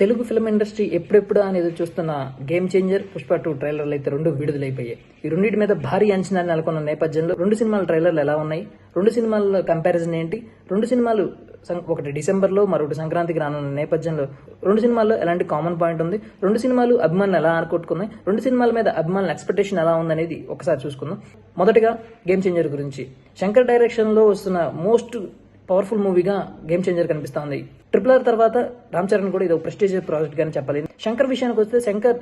Telugu film industry ఎప్పుడెప్పుడు అనేది చూస్తున్న గేమ్ చేంజర్, పుష్ప 2 ట్రైలర్లు అయితే రెండు విడుదలైపోయాయి. ఈ రెండింటి మీద భారీ అంచనాలు నెలకొన్న నేపథ్యంలో రెండు సినిమాల ట్రైలర్లు ఎలా ఉన్నాయి, రెండు సినిమాల కంపారిజన్ ఏంటి, రెండు సినిమాలు ఒకటి డిసెంబర్లో మరొకటి సంక్రాంతికి రానున్న నేపథ్యంలో రెండు సినిమాల్లో ఎలాంటి కామన్ పాయింట్ ఉంది, రెండు సినిమాలు అభిమానులు ఎలా ఆనుకొట్టుకున్నాయి, రెండు సినిమాల మీద అభిమానుల ఎక్స్పెక్టేషన్ ఎలా ఉందనేది ఒకసారి చూసుకుందాం. మొదటగా గేమ్ చేంజర్ గురించి. శంకర్ డైరెక్షన్ లో వస్తున్న మోస్ట్ పవర్ఫుల్ మూవీగా గేమ్ చేంజర్ కనిపిస్తా ఉంది. RRR తర్వాత రామ్ చరణ్ కూడా ఇది ఒక ప్రెస్టీజియస్ ప్రాజెక్ట్ గానే చెప్పాలి. శంకర్ విషయానికి వస్తే శంకర్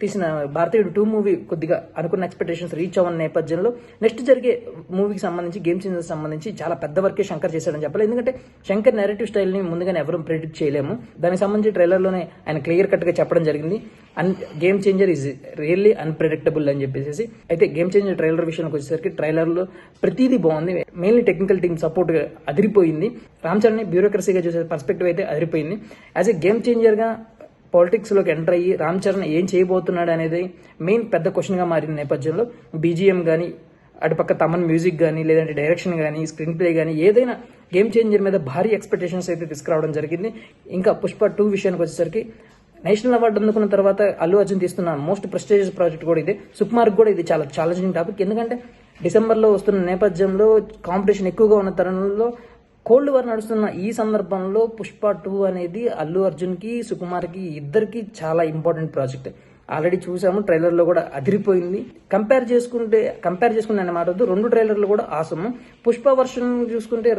తీసిన భారతీయుడు 2 మూవీ కొద్దిగా అనుకున్న ఎక్స్పెక్టేషన్స్ రీచ్ అవ్వని నేపథ్యంలో నెక్స్ట్ జరిగే మూవీకి సంబంధించి గేమ్ చేంజర్ సంబంధించి చాలా పెద్ద వర్కే శంకర్ చేశాడని చెప్పాలి. ఎందుకంటే శంకర్ నెరేటివ్ స్టైల్ ని ముందుగానే ఎవరు ప్రెడిక్ట్ చేయలేము. దానికి సంబంధించి ట్రైలర్ లోనే ఆయన క్లియర్ కట్ గా చెప్పడం జరిగింది. Game changer is really unpredictable అని చెప్పేసి. అయితే గేమ్ చేంజర్ ట్రైలర్ విషయానికి వచ్చేసరికి ట్రైలర్ లో ప్రతిదీ బాగుంది. మెయిన్లీ టెక్నికల్ టీమ్ సపోర్ట్ అదిరిపోయింది. రామ్ చరణ్ బ్యూరోక్రసీగా చూసే పర్స్పెక్టివ్ అయితే అదిరిపోయింది. యాజ్ ఎ గేమ్ చేంజర్ గా పాలిటిక్స్ లోకి ఎంటర్ అయ్యి రామ్ చరణ్ ఏం చేయబోతున్నాడు అనేది మెయిన్ పెద్ద క్వశ్చన్ గా మారిన నేపథ్యంలో బీజిఎం గానీ, అటుపక్క తమన్ మ్యూజిక్ కానీ, లేదంటే డైరెక్షన్ కానీ, స్క్రీన్ ప్లే కానీ, ఏదైనా గేమ్ చేంజర్ మీద భారీ ఎక్స్పెక్టేషన్స్ అయితే తీసుకురావడం జరిగింది. ఇంకా పుష్ప 2 విషయానికి వచ్చేసరికి నేషనల్ అవార్డు అందుకున్న తర్వాత అల్లు అర్జున్ తీస్తున్న మోస్ట్ ప్రెస్టీజియస్ ప్రాజెక్ట్ కూడా ఇదే. సుకుమార్ కూడా ఇది చాలా ఛాలెంజింగ్ టాపిక్. ఎందుకంటే డిసెంబర్లో వస్తున్న నేపథ్యంలో కాంపిటీషన్ ఎక్కువగా ఉన్న తరుణంలో కోల్డ్ వార్ నడుస్తున్న ఈ సందర్భంలో పుష్ప 2 అనేది అల్లు అర్జున్ కి, సుకుమార్ కి ఇద్దరికి చాలా ఇంపార్టెంట్ ప్రాజెక్ట్. ఆల్రెడీ చూసాము, ట్రైలర్ లో కూడా అదిరిపోయింది. కంపేర్ చేసుకుంటే అనే మాట వద్దు, రెండు ట్రైలర్లు కూడా ఆసమ్. పుష్ప వర్షన్ చూసుకుంటే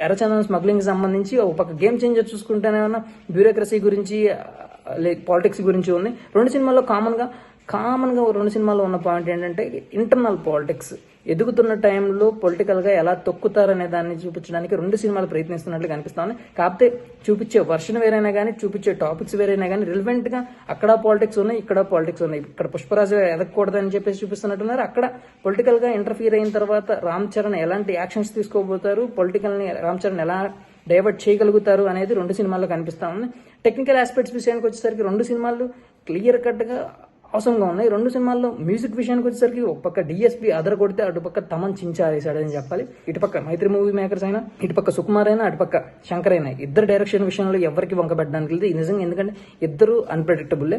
ఎర్రచందనం స్మగ్లింగ్ సంబంధించి ఒక పక్క గేమ్ చేంజర్ చూసుకుంటేనేమన్నా బ్యూరోక్రసీ గురించి, పాలిటిక్స్ గురించి ఉంది. రెండు సినిమాల్లో కామన్ గా రెండు సినిమాల్లో ఉన్న పాయింట్ ఏంటంటే ఇంటర్నల్ పాలిటిక్స్. ఎదుగుతున్న టైంలో పొలిటికల్ గా ఎలా తొక్కుతారనే దాన్ని చూపించడానికి రెండు సినిమాలు ప్రయత్నిస్తున్నట్లు కనిపిస్తాను. కాకపోతే చూపించే వర్షన్ వేరైనా కానీ, చూపించే టాపిక్స్ వేరైనా కానీ రిలవెంట్ గా అక్కడ పాలిటిక్స్ ఉన్నాయి, ఇక్కడ పాలిటిక్స్ ఉన్నాయి. ఇక్కడ పుష్పరాజు ఎదగకూడదని చెప్పేసి చూపిస్తున్నట్టున్నారు. అక్కడ పొలిటికల్ గా ఇంటర్ఫియర్ అయిన తర్వాత రామ్ చరణ్ ఎలాంటి యాక్షన్స్ తీసుకోబోతారు, పొలిటికల్ ని రామ్ చరణ్ ఎలా డైవర్ట్ చేయగలుగుతారు అనేది రెండు సినిమాల్లో కనిపిస్తా ఉంది. టెక్నికల్ ఆస్పెక్ట్స్ విషయానికి వచ్చేసరికి రెండు సినిమాలు క్లియర్ కట్ గా అవసరంగా ఉన్నాయి. రెండు సినిమాల్లో మ్యూజిక్ విషయానికి వచ్చేసరికి ఒక పక్క డిఎస్పీ అదర కొడితే అటుపక్క తమన్ చించారేశాడని చెప్పాలి. ఇటుపక్క మైత్రి మూవీ మేకర్స్ అయినా, ఇటుపక్క సుకుమార్ అయినా, అటుపక్క శంకర్ అయినా, ఇద్దరు డైరెక్షన్ విషయంలో ఎవరికి వంక పెట్టడానికి లేదు నిజంగా. ఎందుకంటే ఇద్దరు అన్ప్రెడిక్టబుల్లే.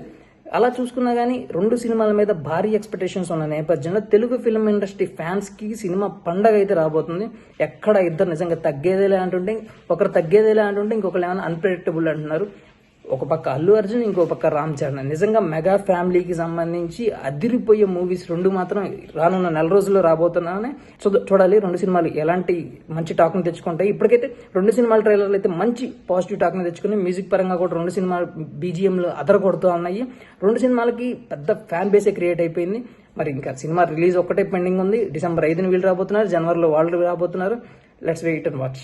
అలా చూసుకున్నా గానీ రెండు సినిమాల మీద భారీ ఎక్స్పెక్టేషన్స్ ఉన్న నేపథ్యంలో తెలుగు ఫిల్మ్ ఇండస్ట్రీ ఫ్యాన్స్ కి సినిమా పండగ అయితే రాబోతుంది. ఎక్కడ ఇద్దరు నిజంగా తగ్గేదేలే అంటుంటే, ఒకరు తగ్గేదేలే అంటుంటే ఇంకొకరు ఏమైనా అన్ప్రెడిక్టబుల్ అంటున్నారు. ఒక పక్క అల్లు అర్జున్, ఇంకో పక్క రామ్ చరణ్. నిజంగా మెగా ఫ్యామిలీకి సంబంధించి అదిరిపోయే మూవీస్ రెండు మాత్రం రానున్న నెల రోజుల్లో రాబోతున్నానే చూడాలి. రెండు సినిమాలు ఎలాంటి మంచి టాక్ ని తెచ్చుకుంటాయి. ఇప్పటికైతే రెండు సినిమాల ట్రైలర్లు అయితే మంచి పాజిటివ్ టాక్ ని తెచ్చుకుని, మ్యూజిక్ పరంగా కూడా రెండు సినిమాలు బీజిఎంలు అదరగొడుతూ ఉన్నాయి. రెండు సినిమాలకి పెద్ద ఫ్యాన్ బేసే క్రియేట్ అయిపోయింది. మరి ఇంకా సినిమా రిలీజ్ ఒక్కటే పెండింగ్ ఉంది. డిసెంబర్ 5ని వీళ్ళు రాబోతున్నారు, జనవరిలో వాళ్ళు రాబోతున్నారు. Let's wait and watch.